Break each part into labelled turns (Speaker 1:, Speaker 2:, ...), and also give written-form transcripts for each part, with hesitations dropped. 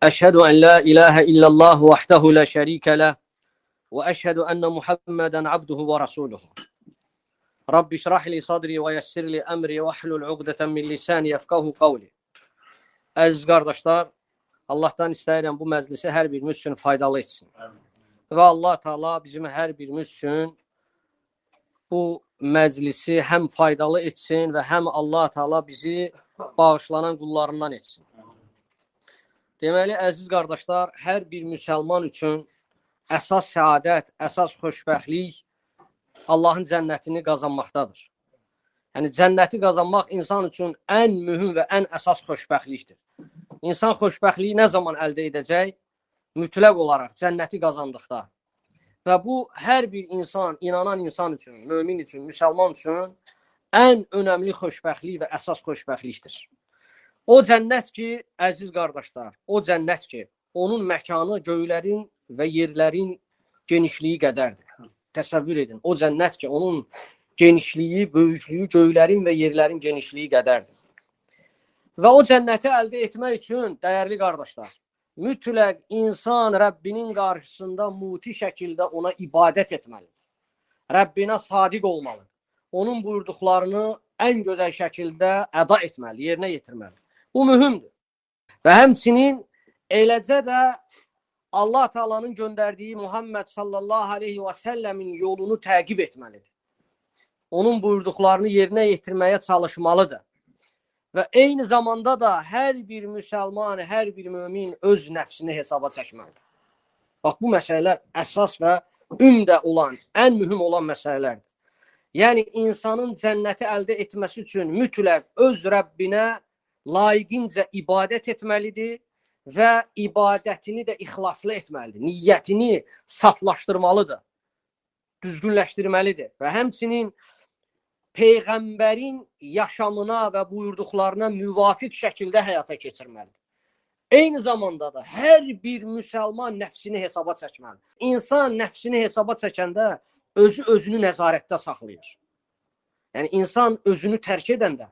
Speaker 1: أشهد أن لا إله إلا الله وحده لا شريك له وأشهد أن محمدا عبده ورسوله رب اشرح لي صدري ويسر لي أمري واحلل عقدة من lisani yefqahu qawli. Əziz qardaşlar, Allahdan istəyirəm bu məclisi hər birimiz üçün faydalı etsin. Və Allah Taala bizim hər birimiz üçün bu məclisi həm faydalı etsin və həm Allah Taala bizi bağışlanan qullarından etsin. Deməli, əziz qardaşlar, hər bir müsəlman üçün əsas səadət, əsas xoşbəxtlik Allahın cənnətini qazanmaqdadır. Yəni, cənnəti qazanmaq insan üçün ən mühüm və ən əsas xoşbəxtlikdir. İnsan xoşbəxtliyi nə zaman əldə edəcək? Mütləq olaraq cənnəti qazandıqda. Və bu, hər bir insan, inanan insan üçün, mömin üçün, müsəlman üçün ən önəmli xoşbəxtlik və əsas xoşbəxtlikdir. O cənnət ki, əziz qardaşlar, o cənnət ki, onun məkanı göylərin və yerlərin genişliyi qədərdir. Təsəvvür edin, o cənnət ki, onun genişliyi, böyüklüyü göylərin və yerlərin genişliyi qədərdir. Və o cənnəti əldə etmək üçün, dəyərli qardaşlar, mütləq insan Rəbbinin qarşısında muti şəkildə ona ibadət etməlidir. Rəbbinə sadiq olmalıdır. Onun buyurduqlarını ən gözəl şəkildə əda etməli, yerinə yetirməli. Bu mühümdür. Və həmçinin eləcə də Allah Taala'nın göndərdiyi Muhammed sallallahu aleyhi və səlləmin yolunu təqib etməlidir. Onun buyurduqlarını yerinə yetirməyə çalışmalıdır. Və eyni zamanda da hər bir müsəlman, hər bir mömin öz nəfsini hesaba çəkməlidir. Bax, bu məsələlər əsas və ümdə olan, ən mühüm olan məsələlərdir. Yəni, insanın cənnəti əldə etməsi üçün mütləq öz Rəbbinə layiqincə ibadət etməlidir və ibadətini də ixlaslı etməlidir. Niyyətini saflaşdırmalıdır, düzgünləşdirməlidir və həmçinin Peyğəmbərin yaşamına və buyurduqlarına müvafiq şəkildə həyata keçirməlidir. Eyni zamanda da hər bir müsəlman nəfsini hesaba çəkməlidir. İnsan nəfsini hesaba çəkəndə özünü nəzarətdə saxlayır. Yəni, insan özünü tərk edəndə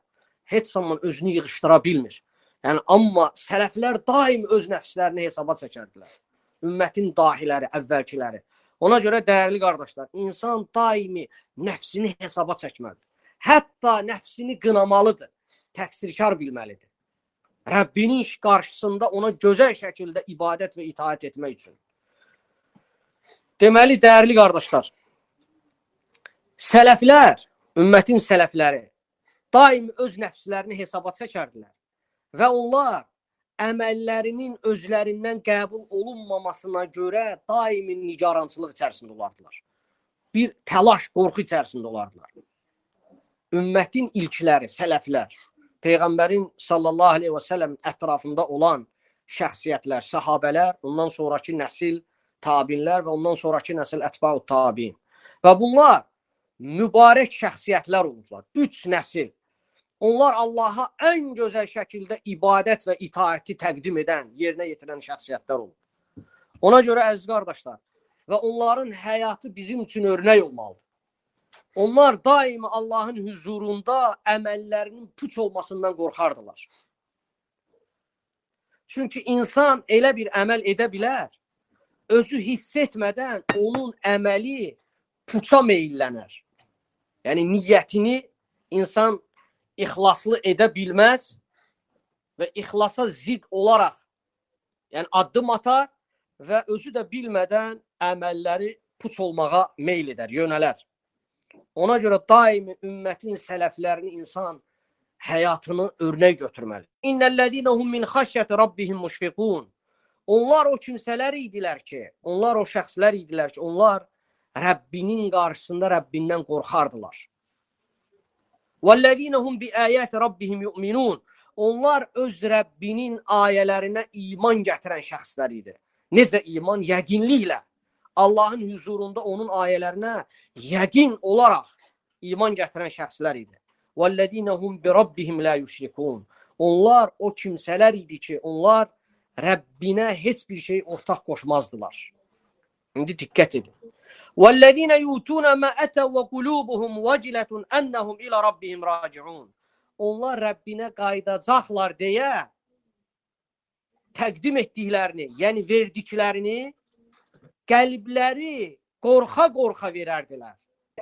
Speaker 1: heç zaman özünü yığışdıra bilmir. Yəni, amma sələflər daim öz nəfslərini hesaba çəkərdilər. Ümmətin dahiləri, əvvəlkiləri. Ona görə, dəyərli qardaşlar, insan daimi nəfsini hesaba çəkməlidir. Hətta nəfsini qınamalıdır, təqsirkar bilməlidir. Rəbbinin qarşısında ona gözəl şəkildə ibadət və itaət etmək üçün. Deməli, dəyərli qardaşlar, sələflər, ümmətin sələfləri daim öz nəfslərini hesaba çəkərdilər və onlar əməllərinin özlərindən qəbul olunmamasına görə daimi nigarançılıq içərisində olardılar. Bir təlaş, qorxu içərisində olardılar. Ümmətin ilkləri, sələflər, Peyğəmbərin sallallahu aleyhi və səlləm ətrafında olan şəxsiyyətlər, səhabələr, ondan sonraki nəsil tabinlər və ondan sonraki nəsil ətba'u tabiin. Və bunlar mübarək şəxsiyyətlər olublar. 3 nəsil. Onlar Allaha ən gözəl şəkildə ibadət və itaəti təqdim edən, yerinə yetirən şəxsiyyətlər olub. Ona görə, əziz qardaşlar, və onların həyatı bizim üçün örnək olmalıdır. Onlar daimi Allahın huzurunda əməllərinin puç olmasından qorxardılar. Çünki insan elə bir əməl edə bilər, özü hiss etmədən onun əməli puça meyillənər. Yəni, niyyətini insan ixlaslı edə bilməz və ixlasa zid olaraq addım atar və özü də bilmədən əməlləri puç olmağa meyl edər, yönələr. Ona görə daimi ümmətin sələflərini insan həyatını örnək götürməli. İnnellezînehum min xəşyəti rabbihim müşfiqun. Onlar o kimsələr idilər ki, onlar o şəxslər idilər ki, onlar Rəbbinin qarşısında Rəbbindən qorxardılar. Vəllezînehum bi əyəti rabbihim yu'minun. Onlar öz Rəbbinin ayələrinə iman gətirən şəxslər idi. Necə iman? Yəqinliklə. Allahın huzurunda onun ayələrinə yəqin olaraq iman gətirən şəxslər idi. وَالَّذِينَهُمْ بِرَبِّهِمْ لَا يُشْرِكُونَ. Onlar o kimsələr idi ki, onlar Rəbbinə heç bir şey ortaq qoşmazdılar. İndi diqqət edin. وَالَّذِينَ يُؤْتُونَ مَا أَتَوْا وَقُلُوبُهُمْ وَجِلَةٌ أَنَّهُمْ إِلَى رَبِّهِمْ رَاجِعُونَ. Onlar Rəbbinə qayıdacaqlar deyə təqdim etdiklərini, yəni verdiklərini qəlbləri qorxa-qorxa verərdilər.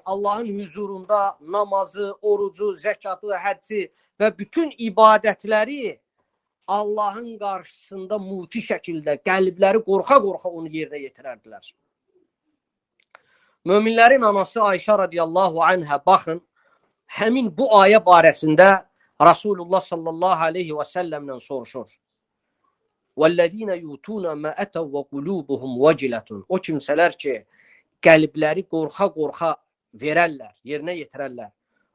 Speaker 1: Allahın huzurunda namazı, orucu, zəkatı, həcci və bütün ibadətləri Allahın qarşısında muti şəkildə qəlbləri qorxa-qorxa onu yerinə yetirərdilər. Möminlərin anası Ayşə radiyallahu anhə baxın, həmin bu ayə barəsində Rasulullah sallallahu aleyhi və səlləmlə soruşur. وَالَّذ۪ينَ يُوتُونَ مَا أَتَوْ وَقُلُوبُهُمْ وَجِلَةٌ O kimsələr ki, qəlbləri qorxa-qorxa verərlər, yerinə yetirərlər.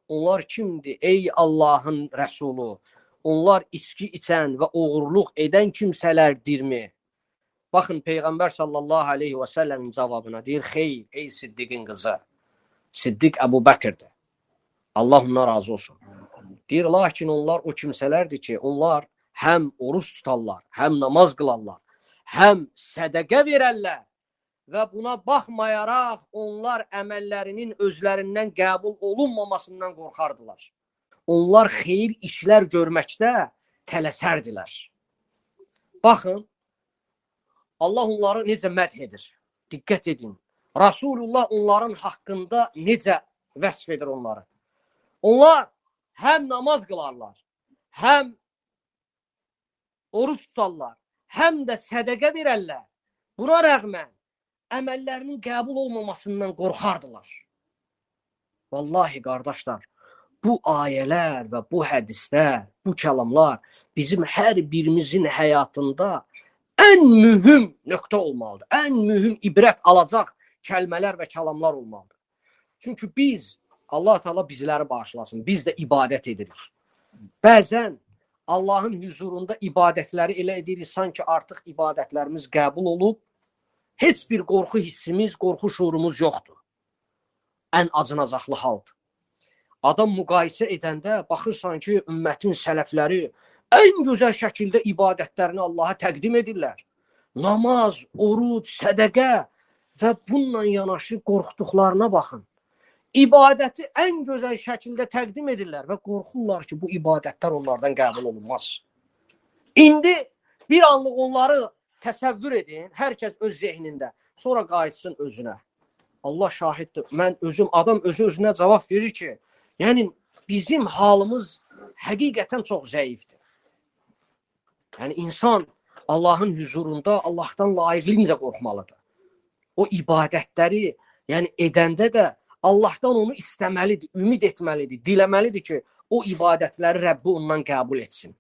Speaker 1: Onlar kimdir? Ey Allahın Rəsulu, onlar içki içən və oğurluq edən kimsələrdirmi? Baxın, Peyğəmbər sallallahu aleyhi və səlləmin cavabına deyir, xeyr, ey Siddiqin qızı, Siddiq Əbu Bəkirdir. Allah ondan razı olsun. Deyir, lakin onlar o kimsələrdir ki, onlar həm oruç tutarlar, həm namaz qılarlar, həm sədəqə verərlər və buna baxmayaraq onlar əməllərinin özlərindən qəbul olunmamasından qorxardılar. Onlar xeyir işlər görməkdə tələsərdilər. Baxın, Allah onları necə mədh edir. Diqqət edin. Rasulullah onların haqqında necə vəsf edir onları. Onlar həm namaz qılarlar, həm oruç tutarlar, həm də sədəqə verərlər. Buna rəğmən əməllərinin qəbul olmamasından qorxardılar. Vallahi qardaşlar, bu ayələr və bu hədislər, bu kəlamlar bizim hər birimizin həyatında ən mühüm nöqtə olmalıdır. Ən mühüm ibrət alacaq kəlmələr və kəlamlar olmalıdır. Çünki biz, Allah Teala bizləri bağışlasın, biz də ibadət edirik. Bəzən Allahın huzurunda ibadətləri elə edirik, sanki artıq ibadətlərimiz qəbul olub, heç bir qorxu hissimiz, qorxu şuurumuz yoxdur. Ən acınacaqlı haldır. Adam müqayisə edəndə baxırsan ki, ümmətin sələfləri ən gözəl şəkildə ibadətlərini Allaha təqdim edirlər. Namaz, oruc, sədəqə və bununla yanaşı qorxduqlarına baxın. İbadəti ən gözəl şəkildə təqdim edirlər və qorxurlar ki, bu ibadətlər onlardan qəbul olunmaz. İndi bir anlıq onları təsəvvür edin, hər kəs öz zehnində, sonra qayıtsın özünə. Allah şahiddir, mən özüm, adam özü-özünə cavab verir ki, yəni bizim halımız həqiqətən çox zəifdir. Yəni insan Allahın huzurunda Allahdan layiqlincə qorxmalıdır. O ibadətləri yəni edəndə də Allahdan onu istəməlidir, ümid etməlidir, diləməlidir ki, o ibadətləri Rəbbi ondan qəbul etsin.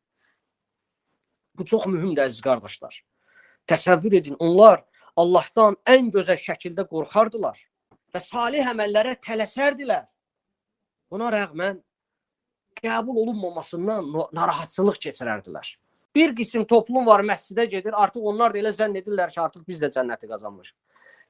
Speaker 1: Bu çox mühümdür, əziz qardaşlar. Təsəvvür edin, onlar Allahdan ən gözəl şəkildə qorxardılar və salih əməllərə tələsərdilər. Buna rəğmən qəbul olunmamasından narahatçılıq keçirərdilər. Bir qism toplum var, məscidə gedir, artıq onlar da elə zənn edirlər ki, artıq biz də cənnəti qazanmışıq.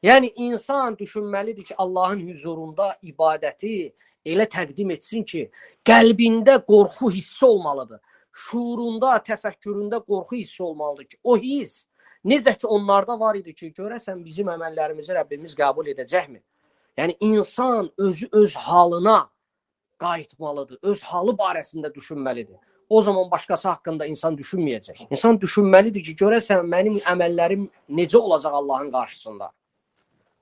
Speaker 1: Yəni, insan düşünməlidir ki, Allahın huzurunda ibadəti elə təqdim etsin ki, qəlbində qorxu hissi olmalıdır. Şuurunda, təfəkküründə qorxu hissi olmalıdır ki, o his necə ki onlarda var idi ki, görəsən bizim əməllərimizi Rəbbimiz qəbul edəcəkmi? Yəni, insan özü öz halına qayıtmalıdır, öz halı barəsində düşünməlidir. O zaman başqası haqqında insan düşünməyəcək. İnsan düşünməlidir ki, görəsən mənim əməllərim necə olacaq Allahın qarşısında?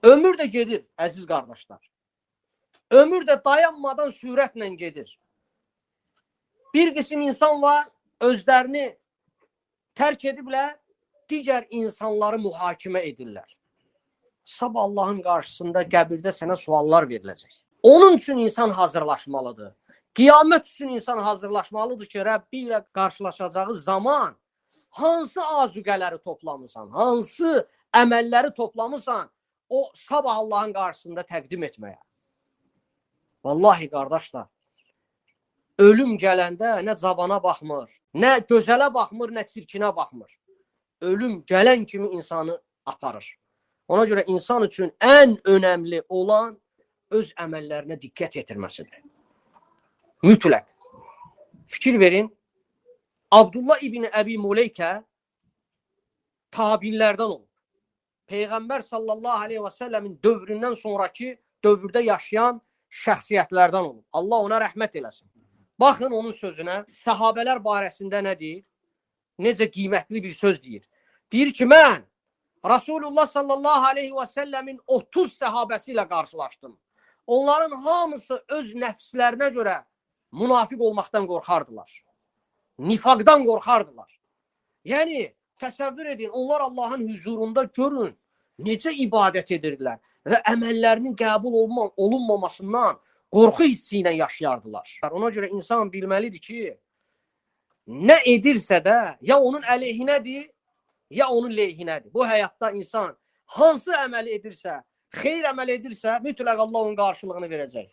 Speaker 1: Ömür də gedir, əziz qardaşlar. Ömür də dayanmadan sürətlə gedir. Bir qism insan var, özlərini tərk ediblər, digər insanları mühakimə edirlər. Sabah Allahın qarşısında qəbirdə sənə suallar veriləcək. Onun üçün insan hazırlaşmalıdır. Qiyamət üçün insan hazırlaşmalıdır ki, Rəbbi ilə qarşılaşacağı zaman hansı azüqələri toplamısan, hansı əməlləri toplamısan, o sabah Allahın qarşısında təqdim etməyə. Vallahi qardaşlar, ölüm gələndə nə cavana baxmır, nə gözələ baxmır, nə çirkinə baxmır. Ölüm gələn kimi insanı aparır. Ona görə insan üçün ən önəmli olan öz əməllərinə diqqət yetirməsidir. Mütləq. Fikir verin, Abdullah ibn Əbi Muleykə tabinlərdən olub. Peyğəmbər sallallahu aleyhi və səlləmin dövründən sonraki dövrdə yaşayan şəxsiyyətlərdən olub. Allah ona rəhmət eləsin. Baxın onun sözünə, səhabələr barəsində nə deyir? Necə qiymətli bir söz deyir. Deyir ki, mən Rasulullah sallallahu aleyhi və səlləmin 30 səhabəsi ilə qarşılaşdım. Onların hamısı öz nəfslərinə görə münafiq olmaqdan qorxardılar. Nifaqdan qorxardılar. Yəni, təsəvvür edin, onlar Allahın huzurunda görün, necə ibadət edirdilər və əməllərinin qəbul olunmamasından qorxu hissi ilə yaşayardılar. Ona görə insan bilməlidir ki, nə edirsə də ya onun əleyhinədir, ya onun leyhinədir. Bu həyatda insan hansı əməl edirsə, xeyr əməl edirsə, mütləq Allah onun qarşılığını verəcək.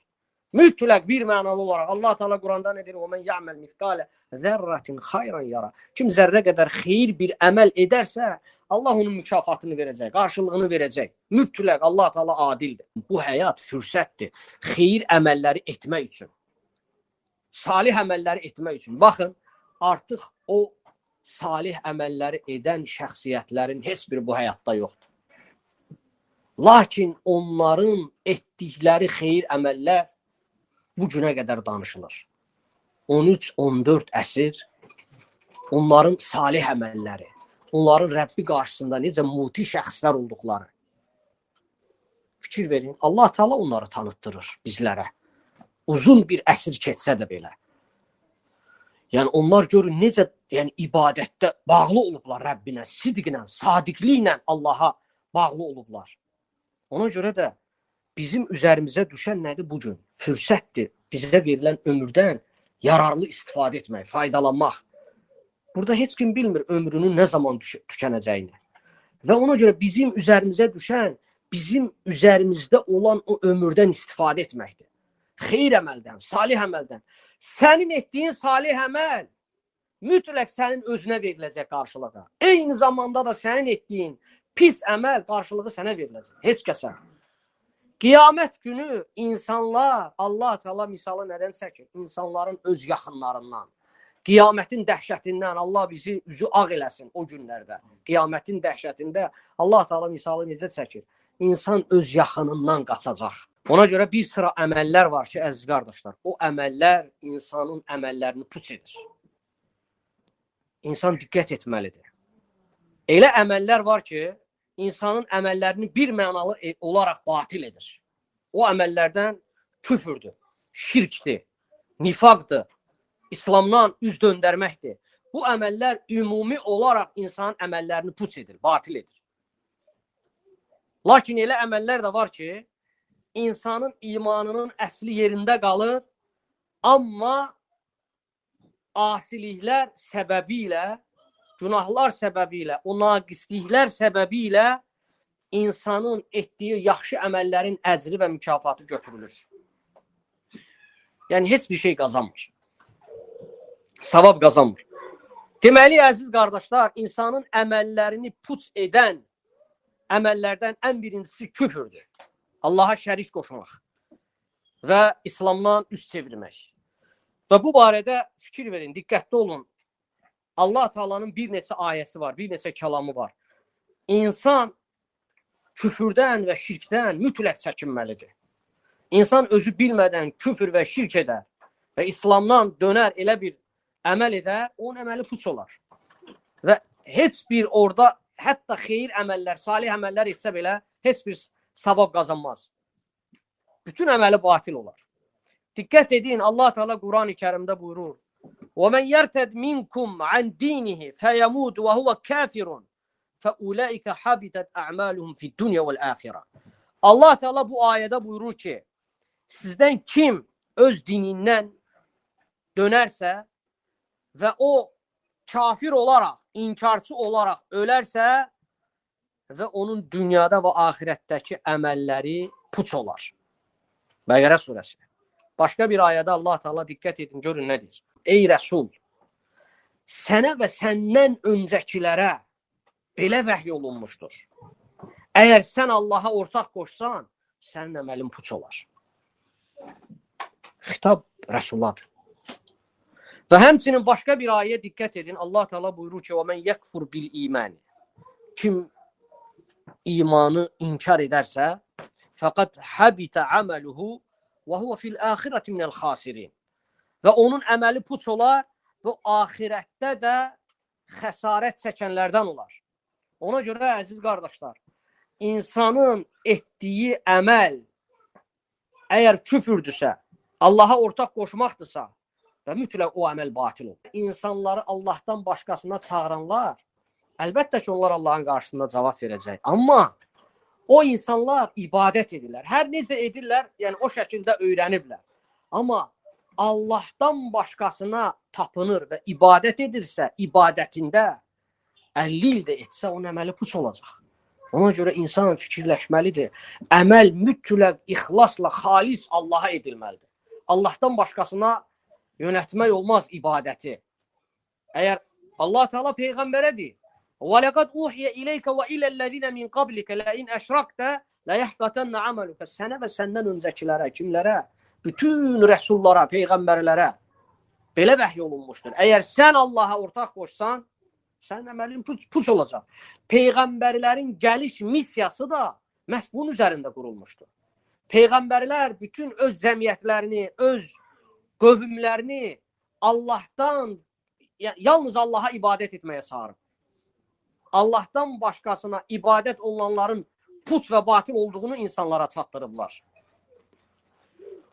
Speaker 1: Mütləq bir mənalı olaraq Allah Teala Quranda nə deyir? "Və men ya'mal misqala zərratin xayran yara." Kim zərrə qədər xeyir bir əməl edərsə, Allah onun mükafatını verəcək, qarşılığını verəcək. Mütləq Allah Teala adildir. Bu həyat fürsətdir. Xeyir əməlləri etmək üçün. Salih əməlləri etmək üçün. Baxın, artıq o salih əməlləri edən şəxsiyyətlərin heç biri bu həyatda yoxdur. Lakin onların etdikləri xeyir əməllər bu günə qədər danışılır. 13-14 əsr onların salih əməlləri, onların Rəbbi qarşısında necə muti şəxslər olduqları. Fikir verin, Allah Teala onları tanıtdırır bizlərə. Uzun bir əsr keçsə də belə. Yəni onlar görün necə ibadətdə bağlı olublar Rəbbinə, sidqlə, sadiqliklə Allaha bağlı olublar. Ona görə də bizim üzərimizə düşən nədir bugün? Fürsətdir. Bizə verilən ömürdən yararlı istifadə etmək, faydalanmaq. Burada heç kim bilmir ömrünün nə zaman tükənəcəyini. Və ona görə bizim üzərimizə düşən, bizim üzərimizdə olan o ömürdən istifadə etməkdir. Xeyir əməldən, salih əməldən. Sənin etdiyin salih əməl mütləq sənin özünə veriləcək qarşılığa. Eyni zamanda da sənin etdiyin pis əməl qarşılığı sənə veriləcək. Heç kəsə. Qiyamət günü insanlar, Allah Teala misalı nədən çəkir? İnsanların öz yaxınlarından. Qiyamətin dəhşətindən Allah bizi üzü ağ eləsin o günlərdə. Qiyamətin dəhşətində Allah Teala misalı necə çəkir? İnsan öz yaxınından qaçacaq. Ona görə bir sıra əməllər var ki, əziz qardaşlar, o əməllər insanın əməllərini puç edir. İnsan diqqət etməlidir. Elə əməllər var ki, insanın əməllərini bir mənalı olaraq batil edir. O əməllərdən küfürdür, şirkdir, nifaqdır, İslamdan üz döndərməkdir. Bu əməllər ümumi olaraq insanın əməllərini puç edir, batil edir. Lakin elə əməllər də var ki, insanın imanının əsli yerində qalır, amma asiliklər səbəbilə, günahlar səbəbilə, o naqisliklər səbəbilə insanın etdiyi yaxşı əməllərin əcri və mükafatı götürülür. Yəni, heç bir şey qazanmır. Savab qazanmır. Deməli, əziz qardaşlar, insanın əməllərini puç edən əməllərdən ən birincisi küfürdür. Allaha şərik qoşmaq və İslamdan üz çevirmək. Və bu barədə fikir verin, diqqətli olun. Allah Teala'nın bir neçə ayəsi var, bir neçə kəlamı var. İnsan küfürdən və şirkdən mütləq çəkinməlidir. İnsan özü bilmədən küfür və şirk edər və İslamdan dönər elə bir əməl edər, onun əməli puç olar. Və heç bir orada, hətta xeyir əməllər, salih əməllər etsə belə, heç bir savab qazanmaz. Bütün əməli batil olar. Diqqət edin, Allah Teala Quran-ı Kərimdə buyurur: وَمَنْ يَرْتَدْ مِنْكُمْ عَنْ دِينِهِ فَيَمُوتُ وَهُوَ كَافِرٌ فَأُولَٰئِكَ حَبِطَتْ أَعْمَالُهُمْ فِي الدُّنْيَا وَالْآخِرَةِ. Allah Teala bu ayədə buyurur ki, sizdən kim öz dinindən dönərsə və o kafir olaraq, inkarçı olaraq ölərsə və onun dünyada və axirətdəki əməlləri puç olar. Bəqərə surəsi. Başqa bir ayədə Allah Teala diqqət edin, görün nə deyir? Ey Rəsul, sənə və səndən öncəkilərə belə vəhy olunmuşdur. Əgər sən Allaha ortaq qoşsan, sənin əməlin puç olar. Xitab Rəsuladır. Və həmçinin başqa bir ayə diqqət edin. Allah Teala buyurur ki, وَمَنْ يَكْفُرْ بِالْإِيمَانِ. Kim imanı inkar edərsə, فَقَدْ حَبِتَ عَمَلُهُ وَهُوَ فِي الْآخِرَةِ مِنَ الْخَاسِرِينَ. Və onun əməli puç olar və axirətdə də xəsarət çəkənlərdən olar. Ona görə əziz qardaşlar, insanın etdiyi əməl əgər küfürdürsə, Allaha ortaq qoşmaqdırsa və mütləq o əməl batil olur. İnsanları Allahdan başqasına çağıranlar, əlbəttə ki, onlar Allahın qarşısında cavab verəcək. Amma o insanlar ibadət edirlər. Hər necə edirlər, yəni o şəkildə öyrəniblər. Amma Allahdan başqasına tapınır və ibadət edirsə, ibadətində 50 il də etsə, onun əməli puç olacaq. Ona görə insan fikirləşməlidir. Əməl mütləq ixlasla, xalis Allaha edilməlidir. Allahdan başqasına yönətmək olmaz ibadəti. Əgər Allah Teala peyğəmbərə deyir: "Və laqad uhiyə ileykə və iləl-ləzina min qablikə la'in əşrakta la yahbatanna amaluka." Sənə və səndən öncəkilərə, kimlərə? Bütün rəsullara, peyğəmbərlərə belə vəhy olunmuşdur. Əgər sən Allaha ortaq qoşsan, sənin əməlin puç olacaq. Peyğəmbərlərin gəliş missiyası da məhz bunun üzərində qurulmuşdur. Peyğəmbərlər bütün öz cəmiyyətlərini, öz qövmlərini Allahdan, yalnız Allaha ibadət etməyə çağırıb. Allahdan başqasına ibadət olunanların puç və batil olduğunu insanlara çatdırıblar.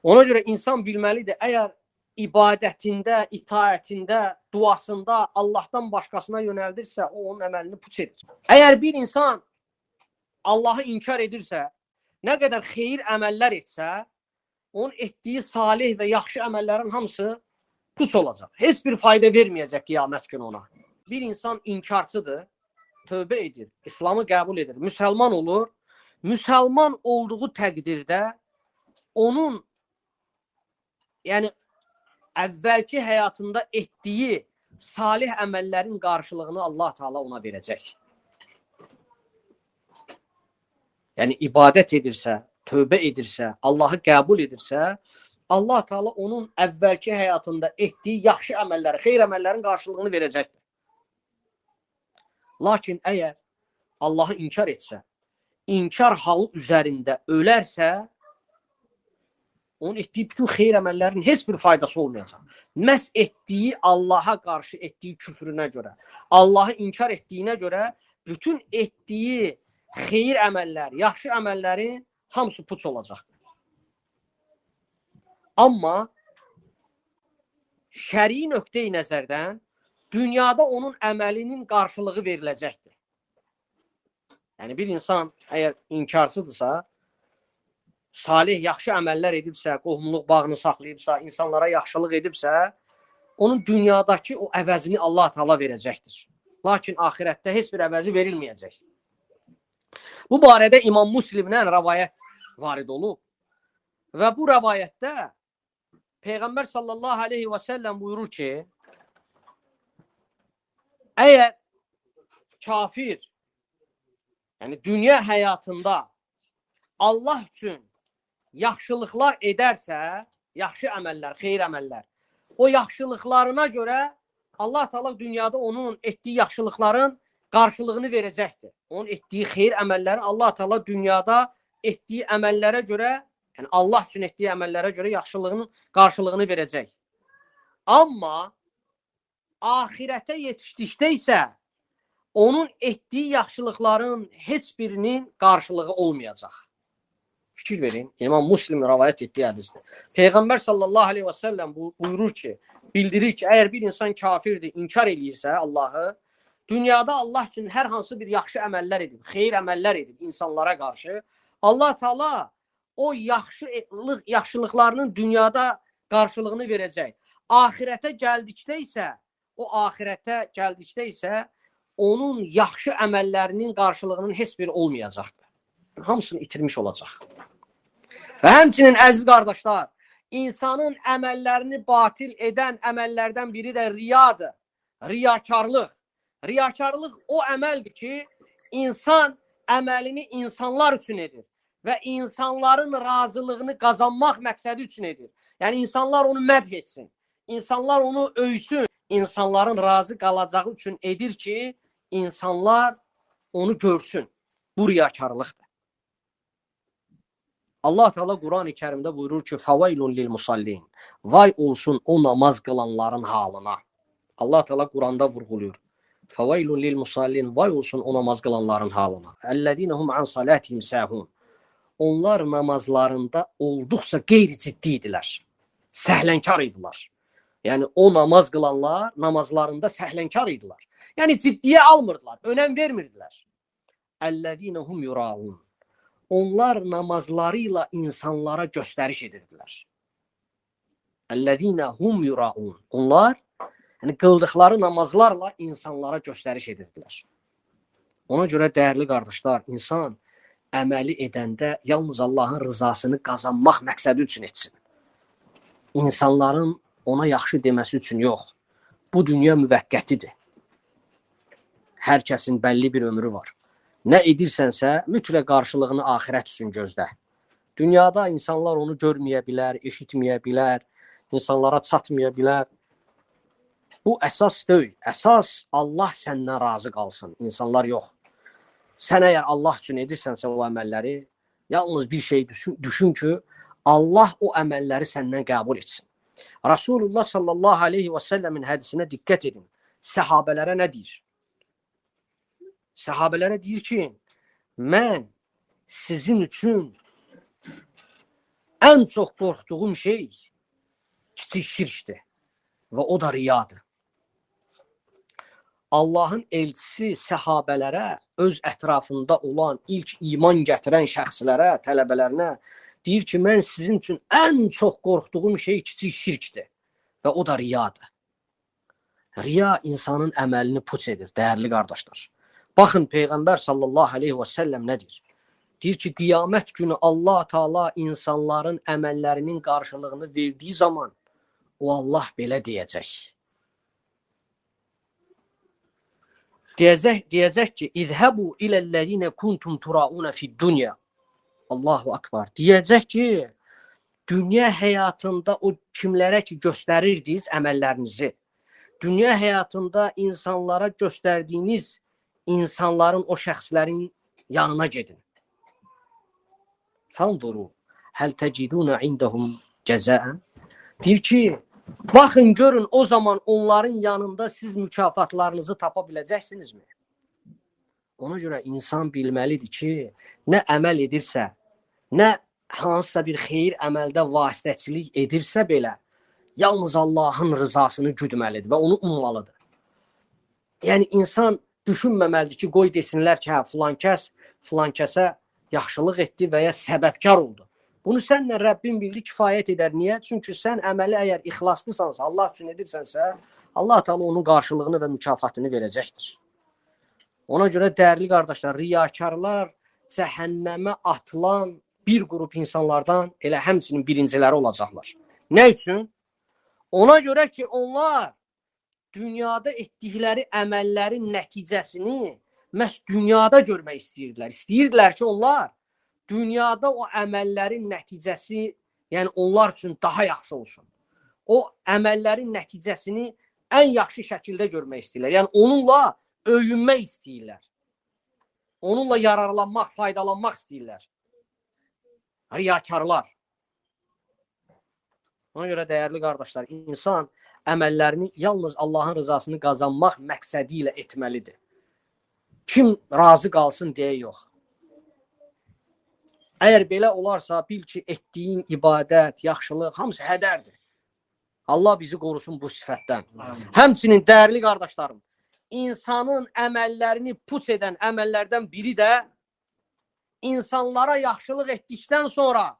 Speaker 1: Ona görə insan bilməlidir, əgər ibadətində, itaətində, duasında Allahdan başqasına yönəldirsə, o onun əməlini puç edir. Əgər bir insan Allahı inkar edirsə, nə qədər xeyir əməllər etsə, onun etdiyi salih və yaxşı əməllərin hamısı puç olacaq. Heç bir fayda verməyəcək qiyamət günü ona. Bir insan inkarçıdır, tövbə edir, İslamı qəbul edir, müsəlman olur. Müsəlman olduğu təqdirdə onun, yəni əvvəlki həyatında etdiyi salih əməllərin qarşılığını Allah Teala ona verəcək. Yəni ibadət edirsə, tövbə edirsə, Allahı qəbul edirsə, Allah Teala onun əvvəlki həyatında etdiyi yaxşı əməlləri, xeyir əməllərin qarşılığını verəcəkdir. Lakin əgər Allahı inkar etsə, inkar halı üzərində ölərsə, onun etdiyi bütün xeyir əməllərin heç bir faydası olmayacaq. Məhz etdiyi Allaha qarşı etdiyi küfrünə görə, Allahı inkar etdiyinə görə bütün etdiyi xeyir əməllər, yaxşı əməllərin hamısı puç olacaqdır. Amma şəri nöqteyi nəzərdən dünyada onun əməlinin qarşılığı veriləcəkdir. Yəni bir insan əgər inkarsıdırsa, salih, yaxşı əməllər edibsə, qohumluq bağını saxlayıbsa, insanlara yaxşılıq edibsə, onun dünyadakı o əvəzini Allah Teala verəcəkdir. Lakin axirətdə heç bir əvəzi verilməyəcək. Bu barədə İmam Müslimdən rəvayət varid olub. Və bu rəvayətdə Peyğəmbər sallallahu aleyhi və səlləm buyurur ki, əgər kafir, yəni dünya həyatında Allah üçün yaxşılıqlar edərsə, yaxşı əməllər, xeyir əməllər, o yaxşılıqlarına görə Allah Teala dünyada onun etdiyi yaxşılıqların qarşılığını verəcəkdir. Onun etdiyi xeyir əməlləri Allah Teala dünyada etdiyi əməllərə görə, yəni Allah üçün etdiyi əməllərə görə yaxşılığının qarşılığını verəcək. Amma ahirətə yetişdikdə isə onun etdiyi yaxşılıqların heç birinin qarşılığı olmayacaq. Fikir verin, İmam Müslim rəvayət etdiyi hədisdir. Peyğəmbər sallallahu aleyhi və səlləm buyurur ki, bildirir ki, əgər bir insan kafirdir, inkar eləyirsə Allahı, dünyada Allah üçün hər hansı bir yaxşı əməllər edib, xeyir əməllər edib insanlara qarşı, Allah Teala o yaxşılıqlarının dünyada qarşılığını verəcək. Ahirətə gəldikdə isə onun yaxşı əməllərinin qarşılığının heç biri olmayacaqdır. Hamısını itirmiş olacaq. Və həmçinin əziz qardaşlar, insanın əməllərini batil edən əməllərdən biri də riyadır. Riyakarlıq. Riyakarlıq o əməldir ki, insan əməlini insanlar üçün edir və insanların razılığını qazanmaq məqsədi üçün edir. Yəni insanlar onu mədh etsin, insanlar onu övsün, insanların razı qalacağı üçün edir ki, insanlar onu görsün. Bu riyakarlıqdır. Allah Teala Quran-ı Kərimdə buyurur ki, "Fəvaylun lil-musallin." Vay olsun o namaz qılanların halına. Allah Teala Quranda vurğuluyor. Fəveylun lil musallin, vay olsun o namaz qılanların halına. Əlləzinəhum an salatihim səhun. Onlar namazlarında olduqca qeyri-ciddi idilər. Səhlənkar idilər. Yəni o namaz qılanlar namazlarında səhlənkar idilər. Yəni ciddiyə almırdılar, önəm vermirdilər. Əlləzinəhum yuraun. Onlar namazları ilə insanlara göstəriş edirdilər. Əlləzinəhum yuraun. Onlar yəni qıldıqları namazlarla insanlara göstəriş edirdilər. Ona görə dəyərli qardaşlar, insan əməli edəndə yalnız Allahın rızasını qazanmaq məqsədi üçün etsin. İnsanların ona yaxşı deməsi üçün yox. Bu dünya müvəqqətidir. Hər kəsin bəlli bir ömrü var. Nə edirsənsə, mütləq qarşılığını axirət üçün gözlə. Dünyada insanlar onu görməyə bilər, eşitməyə bilər, insanlara çatmaya bilər. Bu əsas deyil. Əsas Allah səndən razı qalsın, insanlar yox. Sən əgər Allah üçün edirsənsə o əməlləri, yalnız bir şey düşün ki, Allah o əməlləri səndən qəbul etsin. Rasulullah sallallahu aleyhi və səlləmin hədisinə diqqət edin. Səhabələrə nə deyir? Səhabələrə deyir ki, mən sizin üçün ən çox qorxduğum şey kiçik şirkdir və o da riyadır. Allahın elçisi səhabələrə, öz ətrafında olan ilk iman gətirən şəxslərə, tələbələrinə deyir ki, mən sizin üçün ən çox qorxduğum şey kiçik şirkdir və o da riyadır. Riya insanın əməlini puç edir, dəyərli qardaşlar. Baxın, Peyğəmbər sallallahu aleyhi və səlləm nə deyir? Deyir ki, qiyamət günü Allah Taala insanların əməllərinin qarşılığını verdiyi zaman o Allah belə deyəcək. Deyəcək ki, İzhəbu iləl-ləzīne kuntum turauna fid-dunya. Allahu akbar. Deyəcək ki, dünya həyatında o kimlərə ki göstərirdiniz əməllərinizi, dünya həyatında insanlara göstərdiyiniz insanların, o şəxslərin yanına gedin. Fənduru həl təciduna indəhum cəzəən. Deyir ki, baxın, görün, o zaman onların yanında siz mükafatlarınızı tapa biləcəksinizmi? Ona görə insan bilməlidir ki, nə əməl edirsə, nə hansısa bir xeyir əməldə vasitəçilik edirsə belə, yalnız Allahın rızasını güdməlidir və onu ummalıdır. Yəni, insan düşünməməlidir ki, qoy desinlər ki, filan kəsə yaxşılıq etdi və ya səbəbkar oldu. Bunu sənlə Rəbbin bildi, kifayət edər. Niyə? Çünki sən əməli əgər ixlaslısansa, Allah üçün edirsənsə, Allah Teala onun qarşılığını və mükafatını verəcəkdir. Ona görə dəyərli qardaşlar, riyakarlar cəhənnəmə atılan bir qrup insanlardan elə həmçinin birinciləri olacaqlar. Nə üçün? Ona görə ki, onlar dünyada etdikləri əməllərin nəticəsini məhz dünyada görmək istəyirdilər. İstəyirdilər ki, onlar dünyada o əməllərin nəticəsi, yəni onlar üçün daha yaxşı olsun. O əməllərin nəticəsini ən yaxşı şəkildə görmək istəyirlər. Yəni onunla öyünmək istəyirlər. Onunla yararlanmaq, faydalanmaq istəyirlər. Riyakarlar. Ona görə dəyərli qardaşlar, insan əməllərini yalnız Allahın rızasını qazanmaq məqsədi ilə etməlidir. Kim razı qalsın deyə yox. Əgər belə olarsa, bil ki, etdiyin ibadət, yaxşılıq, hamısı hədərdir. Allah bizi qorusun bu sifətdən. Həmçinin, dəyərli qardaşlarım, insanın əməllərini puç edən əməllərdən biri də insanlara yaxşılıq etdikdən sonra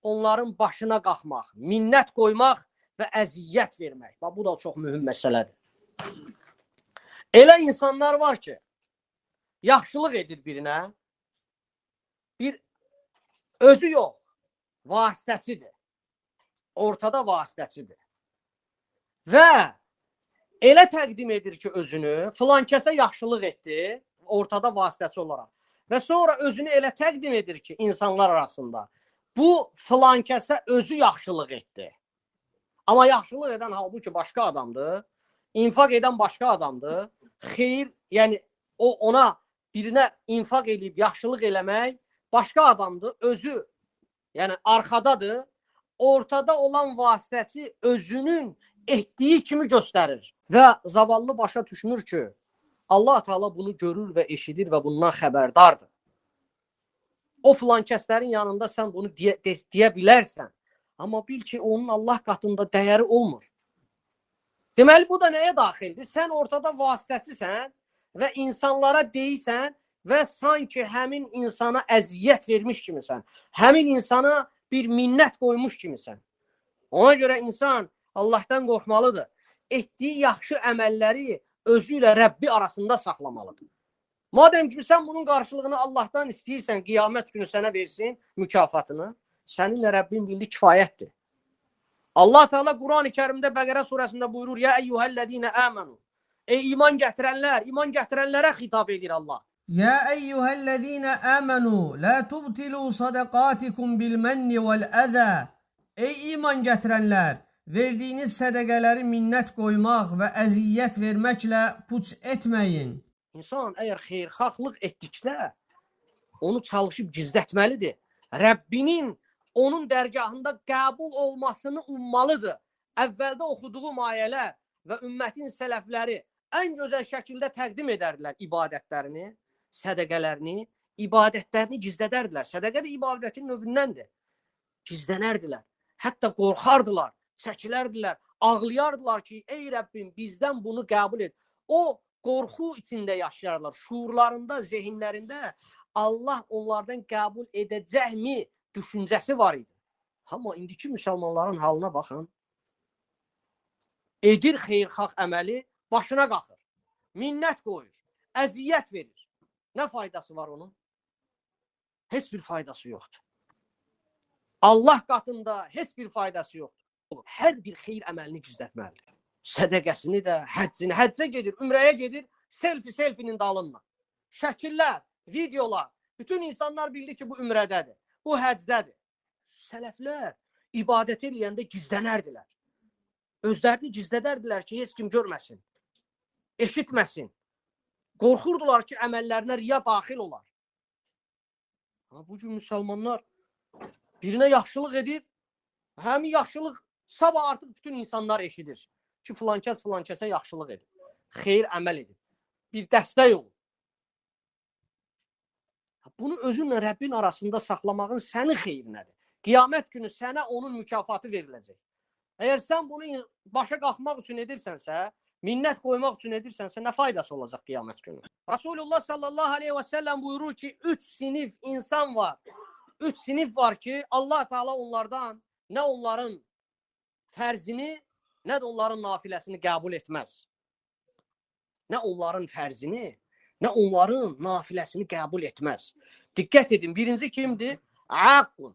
Speaker 1: onların başına qalxmaq, minnət qoymaq və əziyyət vermək. Bu da çox mühüm məsələdir. Elə insanlar var ki, yaxşılıq edir birinə, bir özü yox, vasitəçidir. Ortada vasitəçidir. Və elə təqdim edir ki, özünü, filan kəsə yaxşılıq etdi, ortada vasitəçi olaraq. Və sonra özünü elə təqdim edir ki, insanlar arasında, bu filan kəsə özü yaxşılıq etdi. Amma yaxşılıq edən halbuki başqa adamdır, infaq edən başqa adamdır, xeyir, yəni ona birinə infaq edib yaxşılıq eləmək başqa adamdır, özü, yəni arxadadır, ortada olan vasitəçi özünün etdiyi kimi göstərir. Və zavallı başa düşmür ki, Allah Teala bunu görür və eşidir və bundan xəbərdardır. O filan kəslərin yanında sən bunu deyə bilərsən. Amma bil ki, onun Allah qatında dəyəri olmur. Deməli, bu da nəyə daxildir? Sən ortada vasitəçisən və insanlara deyirsən və sanki həmin insana əziyyət vermiş kimisən. Həmin insana bir minnət qoymuş kimisən. Ona görə insan Allahdan qorxmalıdır. Etdiyi yaxşı əməlləri özü ilə Rəbbi arasında saxlamalıdır. Madəm ki, sən bunun qarşılığını Allahdan istəyirsən, qiyamət günü sənə versin mükafatını, səninlə Rəbbin bildiyi kifayətdir. Allah Teala Quran-ı Kərimdə Bəqərə surəsində buyurur: "Ya eyyuhellezine amenu." Ey iman gətirənlər, iman gətirənlərə xitab edir Allah.
Speaker 2: Ya eyyuhellezine amenu la tubtilu sadaqatikum bil menni vel aza. Ey iman gətirənlər, verdiyiniz sədəqələri minnət qoymaq və əziyyət verməklə puç etməyin.
Speaker 1: İnsan əgər xeyirxahlıq etdikdə onu çalışıb gizlətməlidir. Rəbbinin onun dərgahında qəbul olmasını ummalıdır. Əvvəldə oxuduğum ayələr və ümmətin sələfləri ən gözəl şəkildə təqdim edərdilər ibadətlərini, sədəqələrini, ibadətlərini gizlədərdilər. Sədəqə də ibadətin növündəndir. Gizlənərdilər. Hətta qorxardılar, çəkilərdilər, ağlayardılar ki, ey Rəbbim bizdən bunu qəbul et. O qorxu içində yaşayarlar. Şuurlarında, zehinlərində Allah onlardan qəbul edəcəkmi düşüncəsi var idi. Amma indiki müsəlmanların halına baxın. Edir xeyirxah əməli, başına qalxır. Minnət qoyur, əziyyət verir. Nə faydası var onun? Heç bir faydası yoxdur. Allah qatında heç bir faydası yoxdur. Hər bir xeyir əməlini gizlətməlidir. Sədəqəsini də, həccini, həccə gedir, ümrəyə gedir, selfinin dalınla. Şəkillər, videolar, bütün insanlar bildi ki, bu ümrədədir, bu həccdədir. Sələflər ibadət eləyəndə gizlənərdilər. Özlərini gizlədərdilər ki, heç kim görməsin, eşitməsin. Qorxurdular ki, əməllərinə riya daxil olar. Bugün müsəlmanlar birinə yaxşılıq edir, həmin yaxşılıq sabah artıq bütün insanlar eşidir ki, filankəsə yaxşılıq edir, xeyir əməl edir, bir dəstək olur. Bunu özünlə Rəbbin arasında saxlamağın sənin xeyrinədir. Qiyamət günü sənə onun mükafatı veriləcək. Əgər sən bunu başa qalxmaq üçün edirsənsə, minnət qoymaq üçün edirsənsə, nə faydası olacaq qiyamət günü? Rasulullah sallallahu aleyhi və səlləm buyurur ki, 3 sinif insan var. 3 sinif var ki, Allah Teala onlardan nə onların fərzini, nə də onların nafiləsini qəbul etməz. Nə onların fərzini, nə onların nafiləsini qəbul etməz. Diqqət edin, birinci kimdir? Aqun.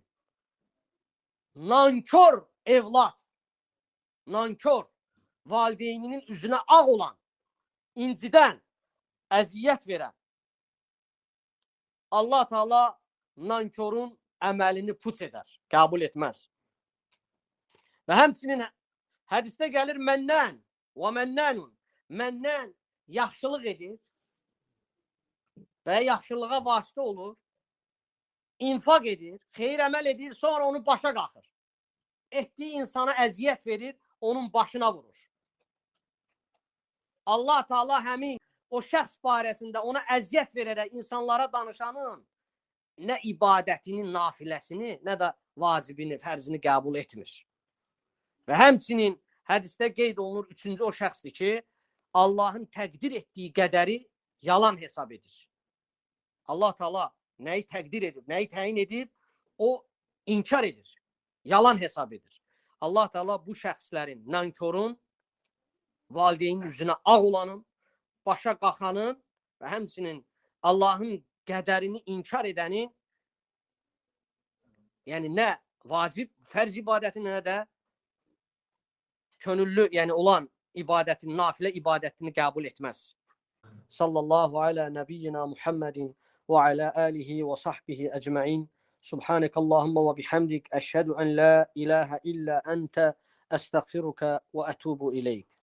Speaker 1: Nankör evlad. Nankör. Valideyninin üzünə ağ olan, incidən, əziyyət verən. Allah Teala nankörün əməlini puç edər, qəbul etməz. Və həmçinin hədisdə gəlir mənnən və mənnənun. Mənnən yaxşılıq edir və yaxşılığa vasitə olur, infaq edir, xeyir əməl edir, sonra onu başa qalxır. Etdiyi insana əziyyət verir, onun başına vurur. Allah Teala həmin o şəxs barəsində ona əziyyət verərək insanlara danışanın nə ibadətinin nafiləsini, nə də vacibini, fərzini qəbul etmir. Və həmçinin hədisdə qeyd olunur 3-cü o şəxsdir ki, Allahın təqdir etdiyi qədəri yalan hesab edir. Allah Teala nəyi təqdir edib, nəyi təyin edib, o inkar edir, yalan hesab edir. Allah Teala bu şəxslərin, nankörün, valideynin üzünə ağ olanın, başa qalxanın və həmçinin Allahın qədərini inkar edənin, yəni nə vacib, fərz ibadətini, nə də könüllü, yəni olan ibadətini, nafilə ibadətini qəbul etməz. Sallallahu alə nəbiyyina Muhammedin və alə alihi və sahbihi əcməin. Subhanəkallahumma və bihamdik. Əşhədu ən la ilahə illə əntə əstəğfiruka və ətubu ileyk.